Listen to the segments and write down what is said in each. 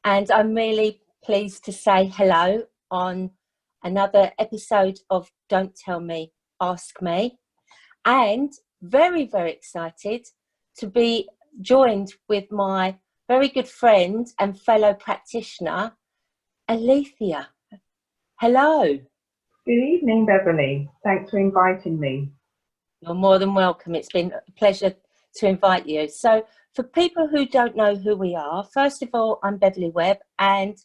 and I'm really pleased to say hello on another episode of Don't Tell Me, Ask Me, and very, very excited to be joined with my very good friend and fellow practitioner, Alethea. Hello. Good evening, Beverley. Thanks for inviting me. You're more than welcome. It's been a pleasure to invite you. So for people who don't know who we are, first of all, I'm Beverley Webb, and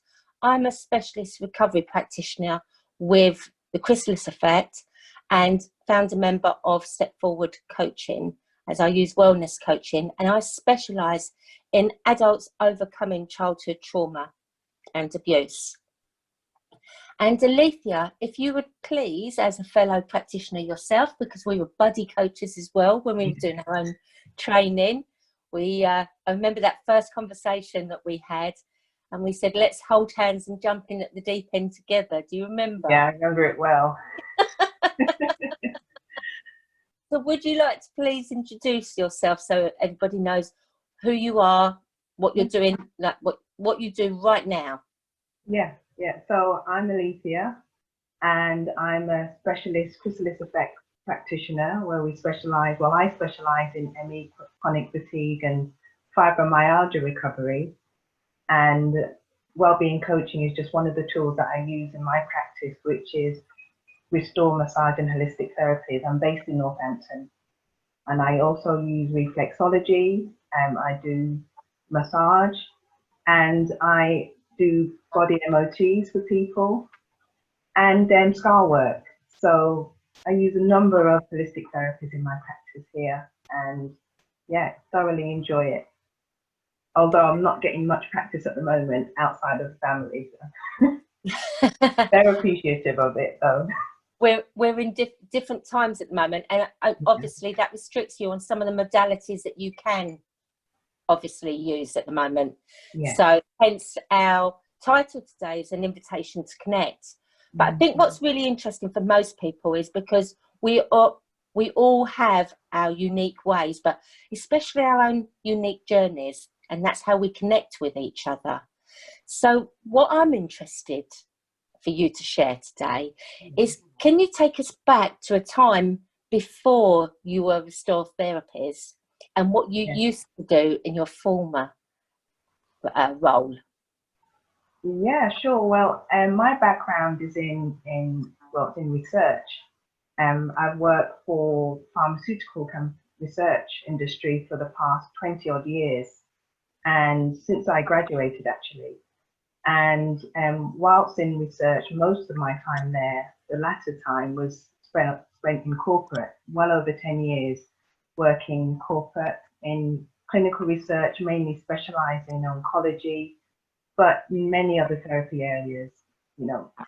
I'm a specialist recovery practitioner with the Chrysalis Effect and founder member of Step Forward Coaching, as I use wellness coaching, and I specialise in adults overcoming childhood trauma and abuse. And Alethea, if you would please, as a fellow practitioner yourself, because we were buddy coaches as well when we were doing our own training, I remember that first conversation that we had, and we said, let's hold hands and jump in at the deep end together. Do you remember? Yeah, I remember it well. So would you like to please introduce yourself so everybody knows who you are, what you're doing, like what you do right now? Yeah. So I'm Alethea, and I'm a specialist Chrysalis Effect practitioner, where I specialise in ME chronic fatigue and fibromyalgia recovery. And wellbeing coaching is just one of the tools that I use in my practice, which is Restore Massage and Holistic Therapies. I'm based in Northampton, and I also use Reflexology. I do massage, and I do body MOTs for people, and scar work. So I use a number of holistic therapies in my practice here, and yeah, thoroughly enjoy it. Although I'm not getting much practice at the moment outside of the family. So. Very appreciative of it, though. We're in different times at the moment, and obviously that restricts you on some of the modalities that you can obviously use at the moment. Yeah. So hence our title today is an invitation to connect. But I think what's really interesting for most people is because we all have our unique ways, but especially our own unique journeys, and that's how we connect with each other. So what I'm interested for you to share today is, can you take us back to a time before you were Restore Therapies and what you used to do in your former role? Yeah, sure. Well, my background is in research. I've worked for pharmaceutical research industry for the past 20 odd years, and since I graduated actually. And whilst in research, most of my time there, the latter time, was spent in corporate, well over 10 years working corporate in clinical research, mainly specialising in oncology, but many other therapy areas,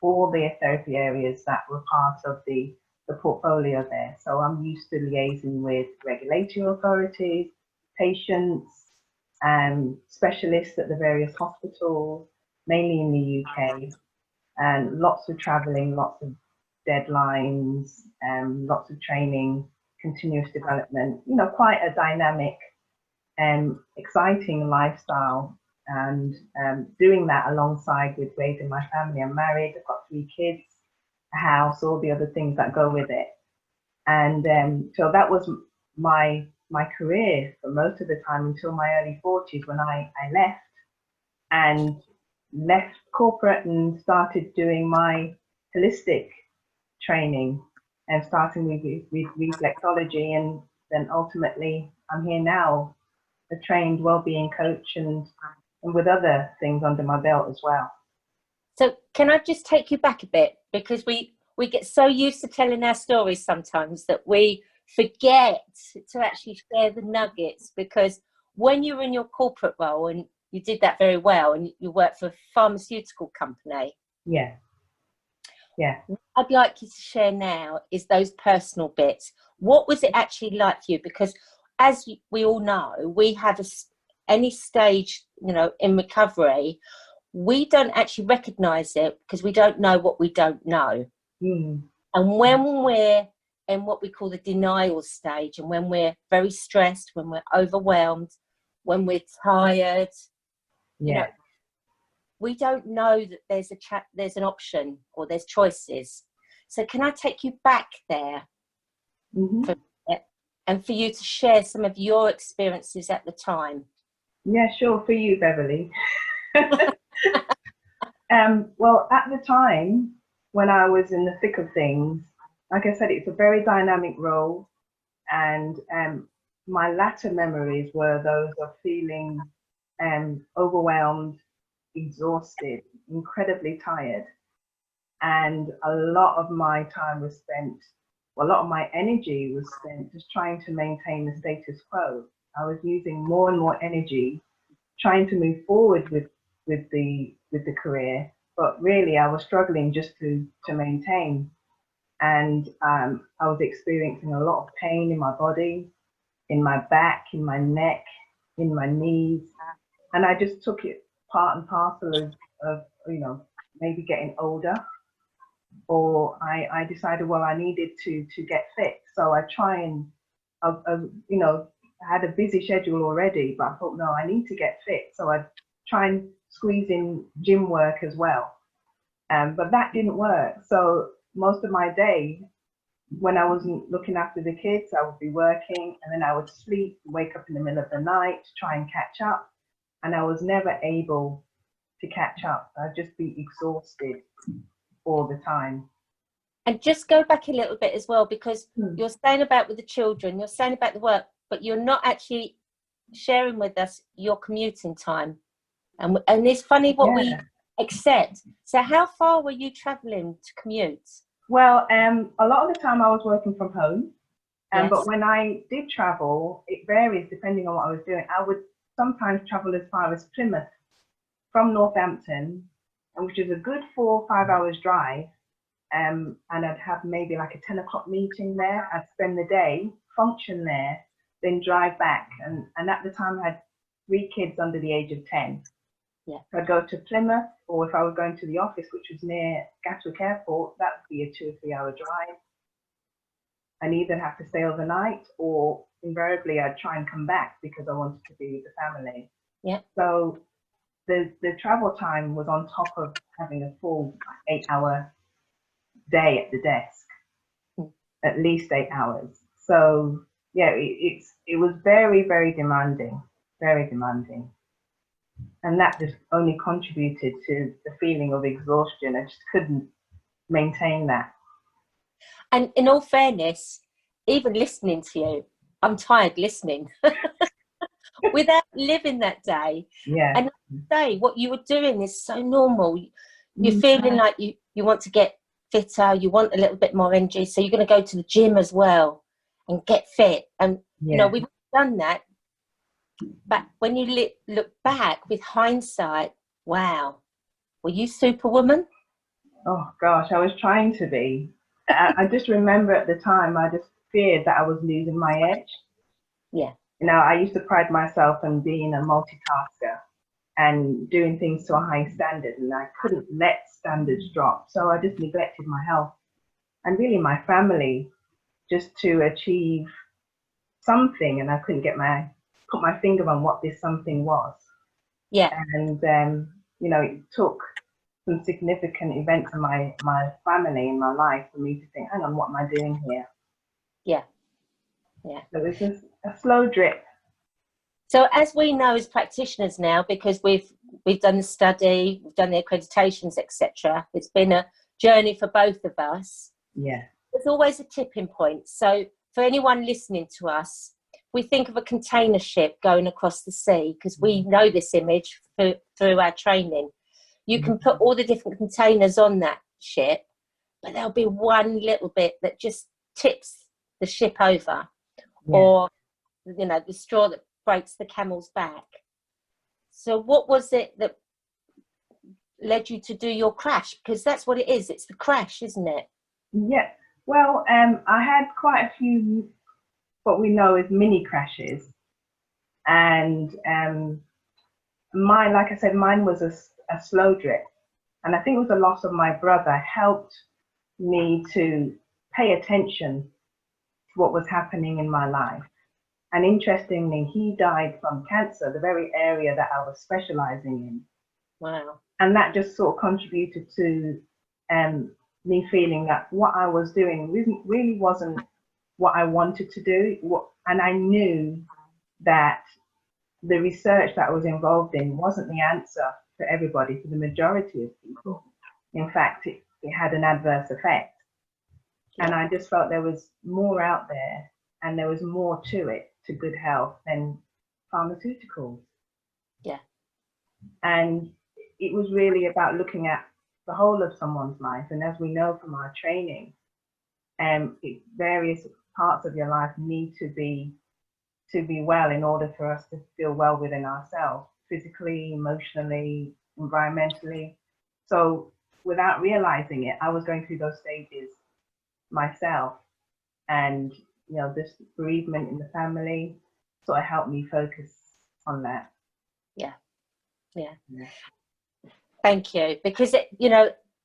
all the therapy areas that were part of the portfolio there. So I'm used to liaising with regulatory authorities, patients, and specialists at the various hospitals, mainly in the UK, and lots of traveling, lots of deadlines, lots of training, continuous development, quite a dynamic and exciting lifestyle. And doing that alongside with raising my family. I'm married, I've got 3 kids, a house, all the other things that go with it. And so that was my career for most of the time until my early 40s, when I left corporate and started doing my holistic training, and starting with reflexology, and then ultimately I'm here now, a trained wellbeing coach, and with other things under my belt as well. So can I just take you back a bit, because we get so used to telling our stories sometimes that we forget to actually share the nuggets, because when you're in your corporate role, and you did that very well, and you worked for a pharmaceutical company. Yeah. What I'd like you to share now is those personal bits. What was it actually like for you? Because as we all know, we have any stage, in recovery, we don't actually recognize it because we don't know what we don't know. And when we're in what we call the denial stage, and when we're very stressed, when we're overwhelmed, when we're tired, we don't know that there's an option or there's choices. So can I take you back there for it, and for you to share some of your experiences at the time? Yeah, sure. For you, Beverley. Well, at the time when I was in the thick of things, like I said, it's a very dynamic role, and my latter memories were those of feeling overwhelmed, exhausted, incredibly tired, and a lot of my time was spent, well, a lot of my energy was spent just trying to maintain the status quo. I was using more and more energy trying to move forward with the career, but really I was struggling just to maintain. And I was experiencing a lot of pain in my body, in my back, in my neck, in my knees, and I just took it part and parcel of maybe getting older, or I decided, well, I needed to get fit. So I try and I had a busy schedule already, but I thought, no, I need to get fit. So I try and squeeze in gym work as well. But that didn't work. So most of my day, when I wasn't looking after the kids, I would be working, and then I would sleep, wake up in the middle of the night, try and catch up. And I was never able to catch up. I'd just be exhausted all the time. And just go back a little bit as well, because you're saying about with the children, you're saying about the work, but you're not actually sharing with us your commuting time. And it's funny what we accept. So how far were you traveling to commute? Well, a lot of the time I was working from home, Yes. but when I did travel, it varies depending on what I was doing. I would sometimes travel as far as Plymouth from Northampton, which is a good 4 or 5 hours drive. And I'd have maybe like a 10 o'clock meeting there. I'd spend the day, function there, then drive back. And at the time I had 3 kids under the age of 10. Yeah. So I'd go to Plymouth, or if I was going to the office, which was near Gatwick Airport, that would be a 2 or 3 hour drive. I'd either have to stay overnight, or invariably I'd try and come back because I wanted to be with the family. Yeah. So the travel time was on top of having a full 8 hour day at the desk, at least 8 hours. So yeah, it was very, very demanding, very demanding. And that just only contributed to the feeling of exhaustion. I just couldn't maintain that. And in all fairness, even listening to you, I'm tired listening. Without living that day. Yeah. And say what you were doing is so normal. You're feeling like you want to get fitter, you want a little bit more energy, so you're going to go to the gym as well and get fit. And we've done that. But when you look back with hindsight, wow, were you Superwoman? Oh gosh, I was trying to be. I just remember at the time, I just feared that I was losing my edge. Yeah. I used to pride myself on being a multitasker and doing things to a high standard, and I couldn't let standards drop. So I just neglected my health and really my family just to achieve something, and I couldn't put my finger on what this something was. Yeah. And it took some significant events in my family, in my life, for me to think, hang on, what am I doing here? Yeah. Yeah. So it was just a slow drip. So as we know as practitioners now, because we've done the study, we've done the accreditations, etc., it's been a journey for both of us. Yeah. There's always a tipping point. So for anyone listening to us, we think of a container ship going across the sea, because we know this image through our training. You can put all the different containers on that ship, but there'll be one little bit that just tips the ship over, or the straw that breaks the camel's back. So what was it that led you to do your crash? Because that's what it is. It's the crash, isn't it? Yeah. Well, I had quite a few what we know as mini crashes, and like I said, mine was a slow drip, and I think it was the loss of my brother helped me to pay attention to what was happening in my life. And interestingly, he died from cancer, the very area that I was specializing in. Wow. And that just sort of contributed to me feeling that what I was doing really wasn't what I wanted to do. And I knew that the research that I was involved in wasn't the answer for everybody, for the majority of people. In fact, it had an adverse effect. And I just felt there was more out there, and there was more to it, to good health, than pharmaceuticals. Yeah. And it was really about looking at the whole of someone's life. And as we know from our training, various parts of your life need to be well in order for us to feel well within ourselves, physically, emotionally, environmentally. So without realizing it, I was going through those stages myself, and this bereavement in the family sort of helped me focus on that. Yeah. Thank you, because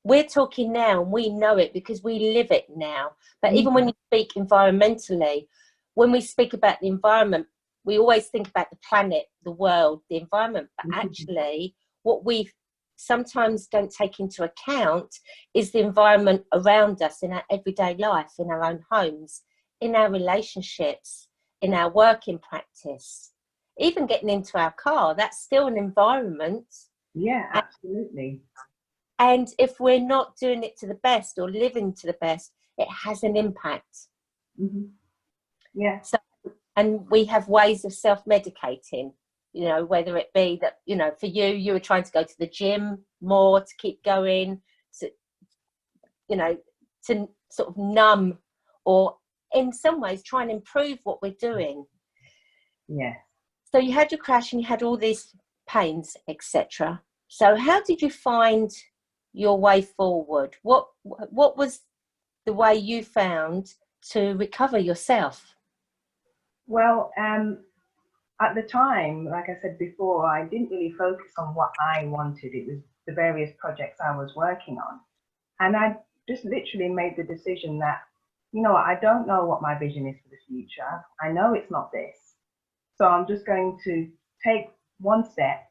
we're talking now and we know it because we live it now. But even when you speak environmentally, when we speak about the environment, we always think about the planet, the world, the environment. But actually, what we sometimes don't take into account is the environment around us in our everyday life, in our own homes, in our relationships, in our working practice, even getting into our car. That's still an environment. Yeah, absolutely. And if we're not doing it to the best or living to the best, it has an impact. Yeah. So, and we have ways of self-medicating, whether it be that, for you were trying to go to the gym more to keep going, to sort of numb, or in some ways try and improve what we're doing. Yeah. So you had your crash and you had all these pains, etc. So how did you find your way forward? What was the way you found to recover yourself? Well, at the time, like I said before, I didn't really focus on what I wanted. It was the various projects I was working on. And I just literally made the decision that, I don't know what my vision is for the future. I know it's not this. So I'm just going to take one step,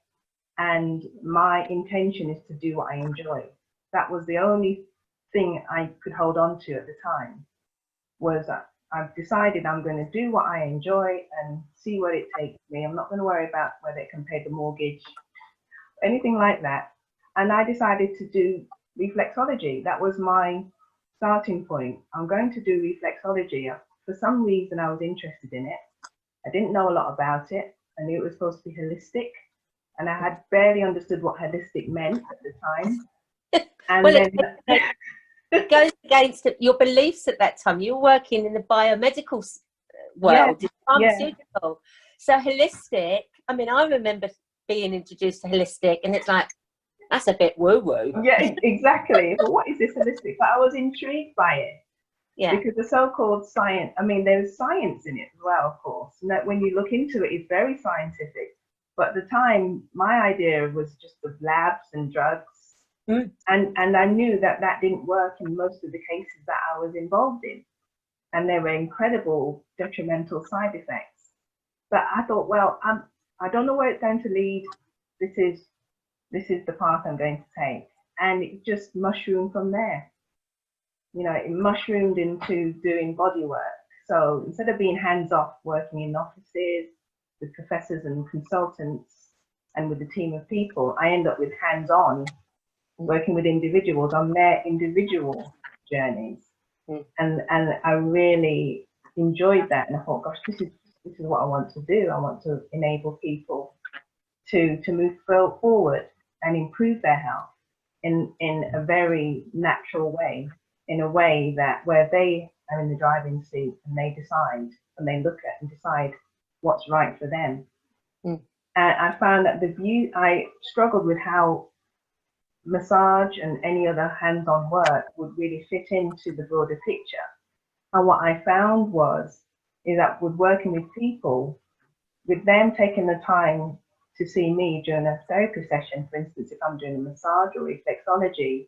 and my intention is to do what I enjoy. That was the only thing I could hold on to at the time, was I've decided I'm going to do what I enjoy and see where it takes me. I'm not going to worry about whether it can pay the mortgage, anything like that. And I decided to do reflexology. That was my starting point. I'm going to do reflexology. For some reason, I was interested in it. I didn't know a lot about it. I knew it was supposed to be holistic, and I had barely understood what holistic meant at the time. And well, then it goes against your beliefs at that time. You were working in the biomedical world, pharmaceutical. So holistic, I mean, I remember being introduced to holistic, and it's like, that's a bit woo-woo. Yeah, exactly. But what is this holistic? But I was intrigued by it. Yeah. Because the so-called science, I mean, there's science in it as well, of course. And that when you look into it, it's very scientific. But at the time, my idea was just of labs and drugs. And I knew that didn't work in most of the cases that I was involved in. And there were incredible detrimental side effects. But I thought, well, I don't know where it's going to lead. This is the path I'm going to take. And it just mushroomed from there. It mushroomed into doing body work. So instead of being hands-off, working in offices with professors and consultants and with a team of people, I end up with hands-on, working with individuals on their individual journeys. And I really enjoyed that. And I thought, gosh, this is what I want to do. I want to enable people to move forward and improve their health in a very natural way. In a way that where they are in the driving seat and they decide, and they look at and decide what's right for them. And I found that I struggled with how massage and any other hands-on work would really fit into the broader picture. And what I found is that with working with people, with them taking the time to see me during a therapy session, for instance, if I'm doing a massage or reflexology,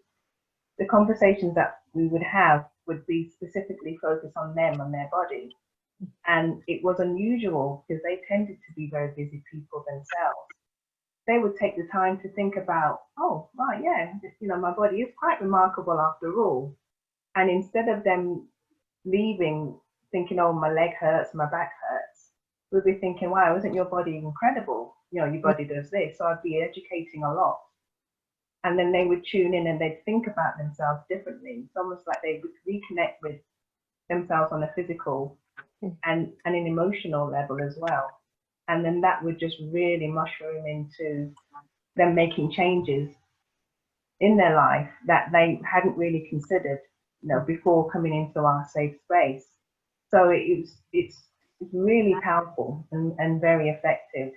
the conversations that we would have would be specifically focused on them, on their body. And it was unusual because they tended to be very busy people themselves. they would take the time to think about, oh, right, yeah, you know, my body is quite remarkable after all. And instead of them leaving thinking, oh, my leg hurts, my back hurts, we'll be thinking, wow, isn't your body incredible? You know, your body does this. So I'd be educating a lot. And then they would tune in and they'd think about themselves differently. It's almost like they would reconnect with themselves on a physical and an emotional level as well. And then that would just really mushroom into them making changes in their life that they hadn't really considered, you know, before coming into our safe space. So it's really powerful and very effective.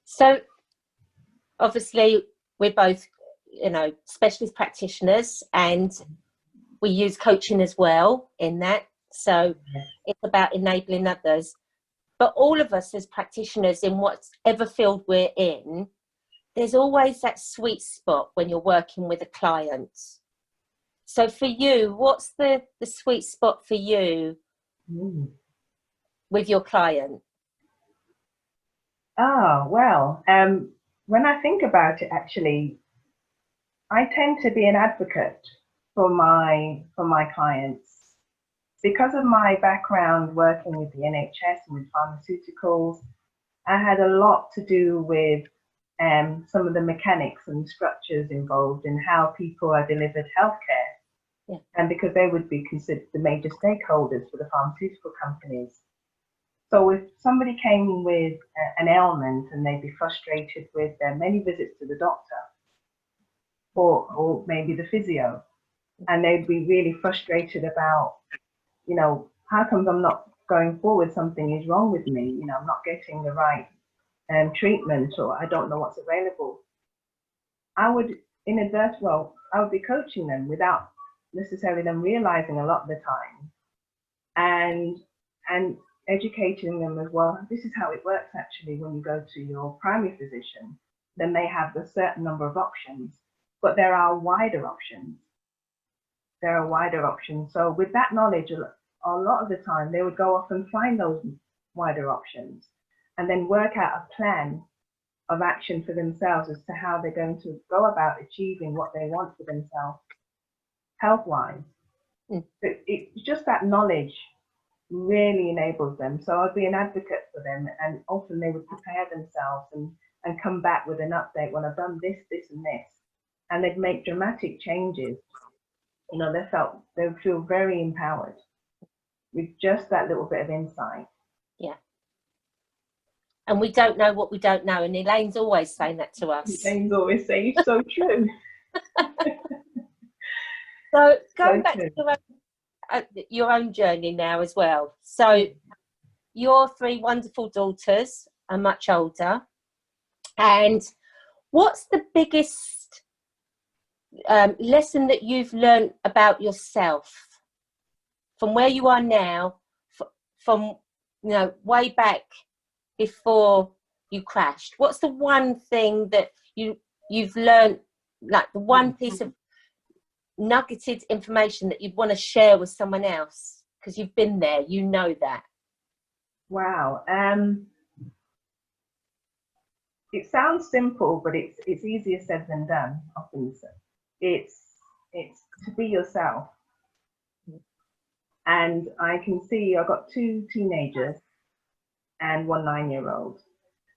So obviously we're both, you know, specialist practitioners, and we use coaching as well in that. So it's about enabling others. But all of us as practitioners in whatever field we're in, there's always that sweet spot when you're working with a client. So for you, what's the sweet spot for you with your client? Oh, well, when I think about it, actually, I tend to be an advocate for my clients. Because of my background working with the NHS and with pharmaceuticals, I had a lot to do with some of the mechanics and structures involved in how people are delivered healthcare. Yeah. And because they would be considered the major stakeholders for the pharmaceutical companies. So if somebody came with an ailment and they'd be frustrated with their many visits to the doctor or maybe the physio, and they'd be really frustrated about, you know, how come I'm not going forward? Something is wrong with me. You know, I'm not getting the right treatment, or I don't know what's available. I would I would be coaching them without necessarily them realizing a lot of the time, and educating them as well. This is how it works actually. When you go to your primary physician, then they have a certain number of options, but there are wider options. There are wider options. So with that knowledge, a lot of the time they would go off and find those wider options and then work out a plan of action for themselves as to how they're going to go about achieving what they want for themselves health-wise. It's just that knowledge really enables them. So I'd be an advocate for them, and often they would prepare themselves and come back with an update when I've done this, this and this, and they'd make dramatic changes. You know, they would feel very empowered with just that little bit of insight. Yeah. And we don't know what we don't know, and Elaine's always saying that to us. Elaine's always saying, it's so true. So going back to your own journey now as well. So your 3 wonderful daughters are much older. And what's the biggest lesson that you've learned about yourself from where you are now, from, you know, way back before you crashed? What's the one thing that you've learned, like the one piece of nuggeted information that you'd want to share with someone else, because you've been there, you know that? Wow. It sounds simple, but it's easier said than done. Often it's to be yourself. And I can see I've got 2 teenagers and 1 9-year-old,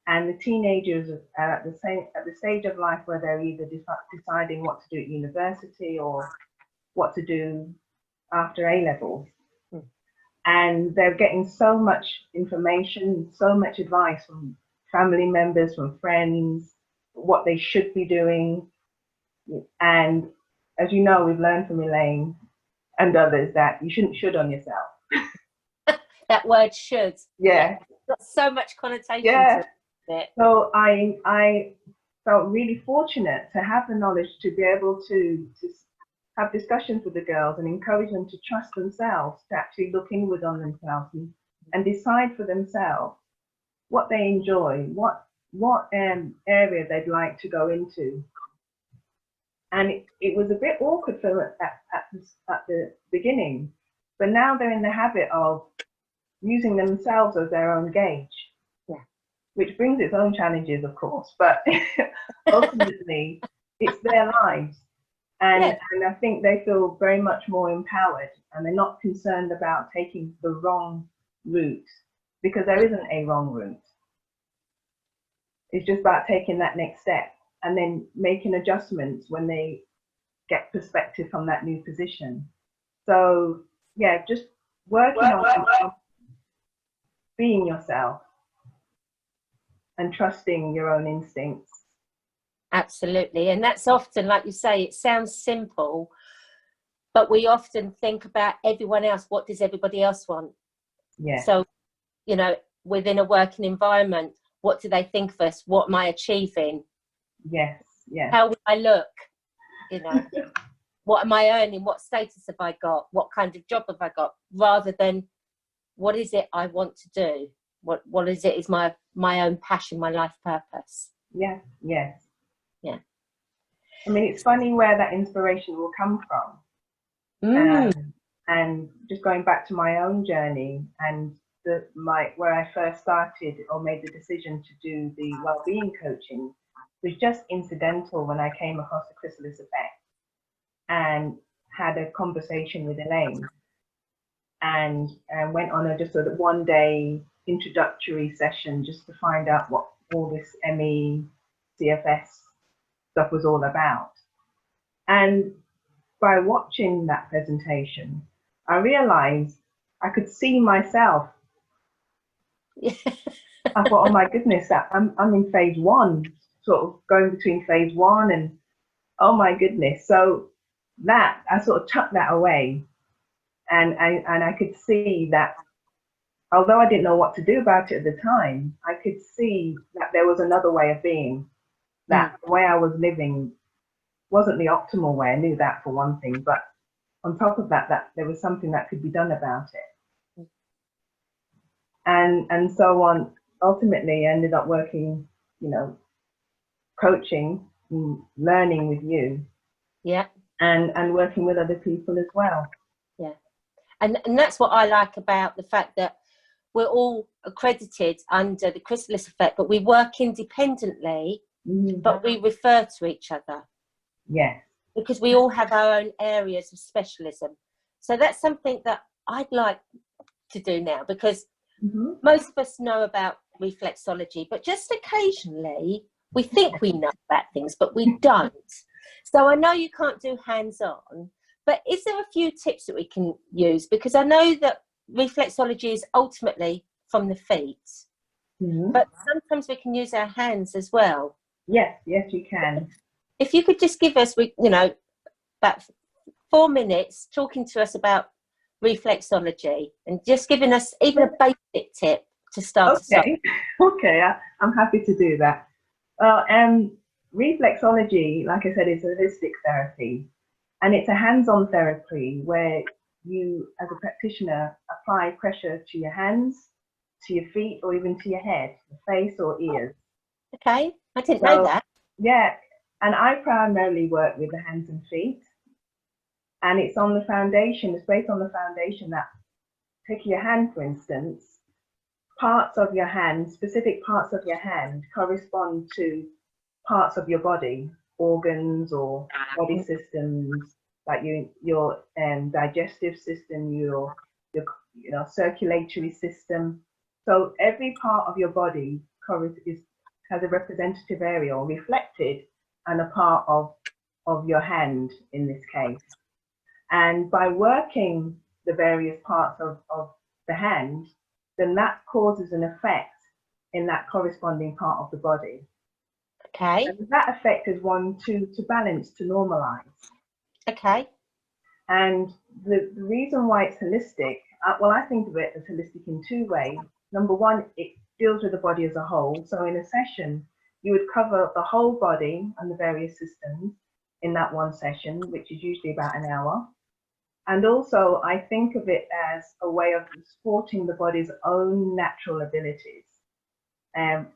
and the teenagers are at the stage of life where they're either deciding what to do at university or what to do after A levels. And they're getting so much information, so much advice from family members, from friends, what they should be doing. And as you know, we've learned from Elaine and others that you shouldn't should on yourself. That word should. Yeah. Got so much connotation Yeah. to it. So I felt really fortunate to have the knowledge to be able to have discussions with the girls and encourage them to trust themselves, to actually look inward on themselves and decide for themselves what they enjoy, what area they'd like to go into. And it was a bit awkward for them at the beginning, but now they're in the habit of using themselves as their own gauge. Yeah. which brings its own challenges, of course, but ultimately it's their lives. And I think they feel very much more empowered, and they're not concerned about taking the wrong route, because there isn't a wrong route. It's just about taking that next step and then making adjustments when they get perspective from that new position. So yeah, just working on being yourself and trusting your own instincts. Absolutely. And that's often, like you say, it sounds simple, but we often think about everyone else. What does everybody else want? Yeah. So, you know, within a working environment, what do they think of us? What am I achieving? Yes. Yeah. How will I look? You know, what am I earning? What status have I got? What kind of job have I got? Rather than what is it I want to do? What is it is my own passion, my life purpose? Yeah. Yes. Yeah. I mean, it's funny where that inspiration will come from. And just going back to my own journey and where I first started or made the decision to do the well-being coaching was just incidental when I came across the Chrysalis Effect and had a conversation with Elaine, and went on a just sort of one-day introductory session just to find out what all this M.E CFS stuff was all about. And by watching that presentation, I realized I could see myself. I thought, oh my goodness, I'm in phase one, sort of going between phase one and, oh my goodness. So that, I sort of tucked that away. And I could see that, although I didn't know what to do about it at the time, I could see that there was another way of being, that the way I was living wasn't the optimal way. I knew that for one thing, but on top of that, that there was something that could be done about it. And so on, ultimately I ended up working, you know, coaching, learning with you. Yeah. And working with other people as well. Yeah. And that's what I like about the fact that we're all accredited under the Chrysalis Effect, but we work independently, but we refer to each other. Yes. Because we all have our own areas of specialism. So that's something that I'd like to do now, because most of us know about reflexology, but just occasionally we think we know about things, but we don't. So I know you can't do hands-on, but is there a few tips that we can use? Because I know that reflexology is ultimately from the feet, but sometimes we can use our hands as well. Yes, yes, you can. If you could just give us, you know, about 4 minutes talking to us about reflexology and just giving us even a basic tip to start us off. Okay, I'm happy to do that. Well, reflexology, like I said, is a holistic therapy, and it's a hands-on therapy where you, as a practitioner, apply pressure to your hands, to your feet, or even to your head, your face or ears. Okay, I didn't know that. Yeah, and I primarily work with the hands and feet, and it's on the foundation, it's based on the foundation that, take your hand for instance, parts of your hand, specific parts of your hand correspond to parts of your body, organs or body systems, like your digestive system, your circulatory system. So every part of your body has a representative area or reflected and a part of your hand in this case. And by working the various parts of the hand, then that causes an effect in that corresponding part of the body. Okay. And that effect is one to balance, to normalize. Okay. And the reason why it's holistic, well, I think of it as holistic in two ways. Number one, it deals with the body as a whole. So in a session, you would cover the whole body and the various systems in that one session, which is usually about an hour. And also, I think of it as a way of supporting the body's own natural abilities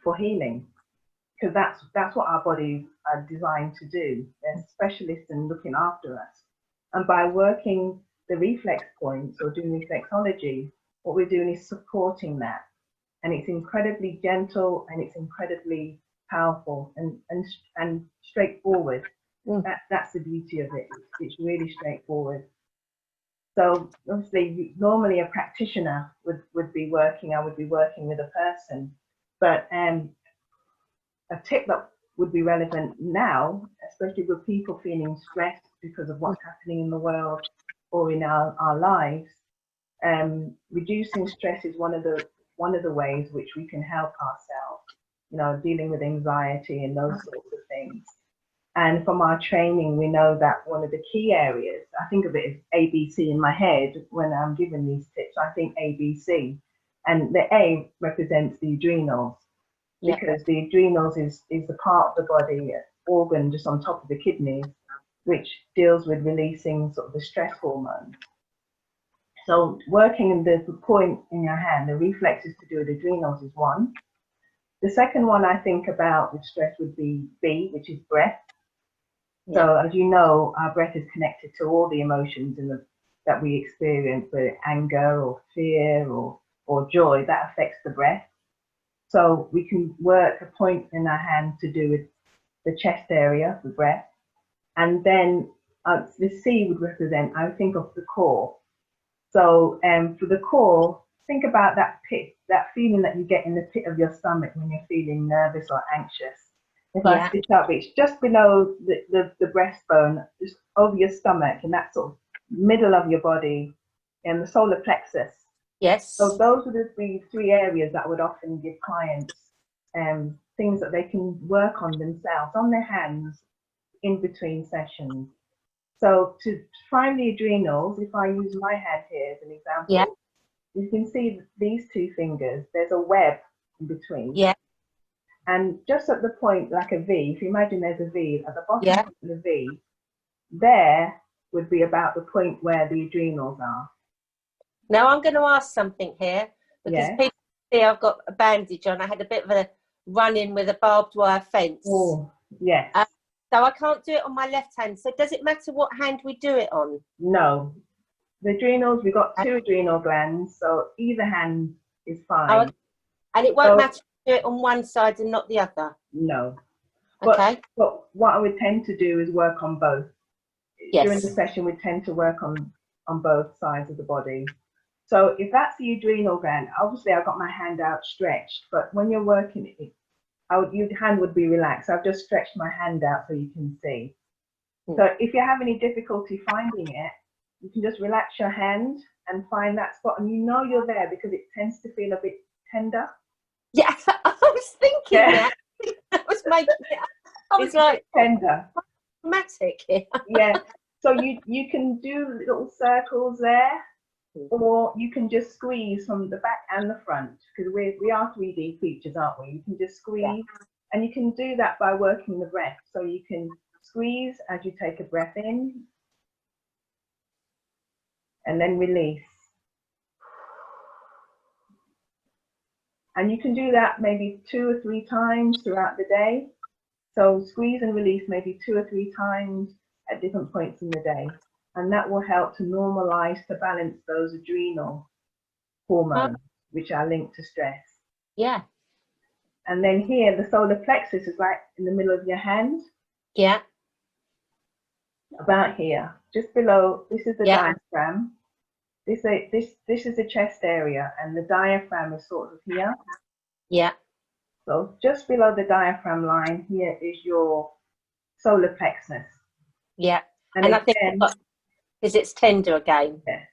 for healing, because that's what our bodies are designed to do. They're specialists in looking after us. And by working the reflex points or doing reflexology, what we're doing is supporting that. and it's incredibly gentle, and it's incredibly powerful and straightforward. That's the beauty of it. It's really straightforward. So obviously, normally a practitioner would be working. I would be working with a person, but a tip that would be relevant now, especially with people feeling stressed because of what's happening in the world or in our lives, reducing stress is one of the ways which we can help ourselves. You know, dealing with anxiety and those sorts of things. And from our training, we know that one of the key areas, I think of it as ABC in my head when I'm giving these tips. I think ABC, and the A represents the adrenals, because the adrenals is the part of the body, organ just on top of the kidneys, which deals with releasing sort of the stress hormone. So working in the point in your hand, the reflexes to do with adrenals is one. The second one I think about with stress would be B, which is breath. So as you know, our breath is connected to all the emotions that we experience, whether it's anger or fear or joy, that affects the breath. So we can work a point in our hand to do with the chest area, the breath. And then the C would represent, I would think of the core. So for the core, think about that pit, that feeling that you get in the pit of your stomach when you're feeling nervous or anxious. If I stitch up, it's just below the breastbone, just over your stomach, and that sort of middle of your body, and the solar plexus. Yes. So those would be three areas that I would often give clients things that they can work on themselves, on their hands, in between sessions. So to find the adrenals, if I use my hand here as an example, you can see these two fingers, there's a web in between. Yeah. And just at the point, like a V, if you imagine there's a V, at the bottom of the V, there would be about the point where the adrenals are. Now I'm going to ask something here, because people see I've got a bandage on. I had a bit of a run-in with a barbed wire fence. Oh, yes. So I can't do it on my left hand. So does it matter what hand we do it on? No. The adrenals, we've got two adrenal glands, so either hand is fine. Oh, and it won't matter if you do it on one side and not the other? No. Okay. But what I would tend to do is work on both. Yes. During the session, we tend to work on both sides of the body. So if that's the adrenal gland, obviously I've got my hand outstretched, but when you're working it, your hand would be relaxed. I've just stretched my hand out so you can see. So if you have any difficulty finding it, you can just relax your hand and find that spot, and you know you're there because it tends to feel a bit tender. Yeah, I was thinking that. I was making it up. It's like tender. Dramatic here. Yeah. So you can do little circles there, or you can just squeeze from the back and the front, because we are 3D creatures, aren't we? You can just squeeze, and you can do that by working the breath. So you can squeeze as you take a breath in, and then release. And you can do that maybe 2 or 3 times throughout the day. So squeeze and release maybe 2 or 3 times at different points in the day. And that will help to normalize, to balance those adrenal hormones, which are linked to stress. Yeah. And then here, the solar plexus is right in the middle of your hand. Yeah. About here, just below, this is the diaphragm. This is the chest area, and the diaphragm is sort of here. Yeah. So just below the diaphragm line, here is your solar plexus. Yeah. And again, I think because it's tender again. Yeah.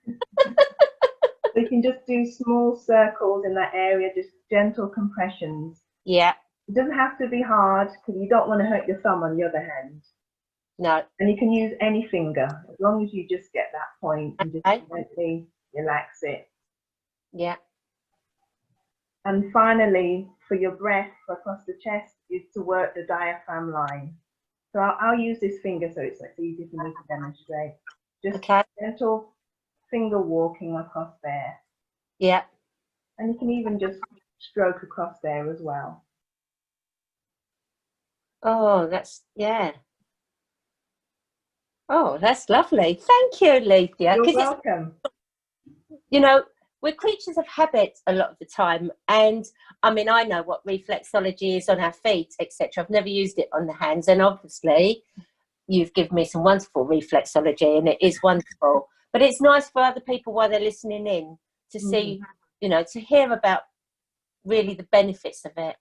So you can just do small circles in that area, just gentle compressions. Yeah. It doesn't have to be hard, because you don't want to hurt your thumb on the other hand. No. And you can use any finger, as long as you just get that point and just gently relax it. Yeah. And finally, for your breath across the chest, is to work the diaphragm line. So I'll use this finger so it's easy for me to demonstrate. Just gentle finger walking across there. Yeah. And you can even just stroke across there as well. Oh, that's, Oh, that's lovely. Thank you, Alethea. You're welcome. You know, we're creatures of habit a lot of the time. And I mean, I know what reflexology is on our feet, etc. I've never used it on the hands. And obviously, you've given me some wonderful reflexology, and it is wonderful. But it's nice for other people while they're listening in to see, you know, to hear about really the benefits of it.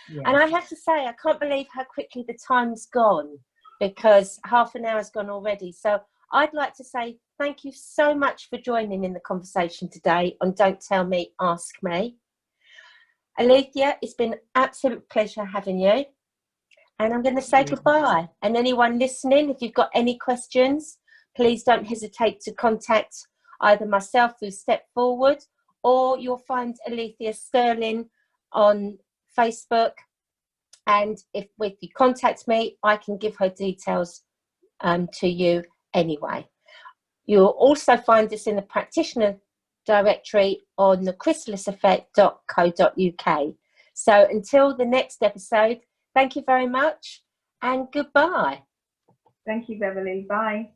Yeah. And I have to say, I can't believe how quickly the time's gone, because half an hour's gone already. So I'd like to say thank you so much for joining in the conversation today on Don't Tell Me, Ask Me. Alethea, it's been an absolute pleasure having you. And I'm going to say goodbye. And anyone listening, if you've got any questions, please don't hesitate to contact either myself through Step Forward, or you'll find Alethea Sterling on Facebook. And if you contact me, I can give her details to you anyway. You'll also find us in the practitioner directory on the chrysaliseffect.co.uk. So until the next episode, thank you very much and goodbye. Thank you, Beverley. Bye.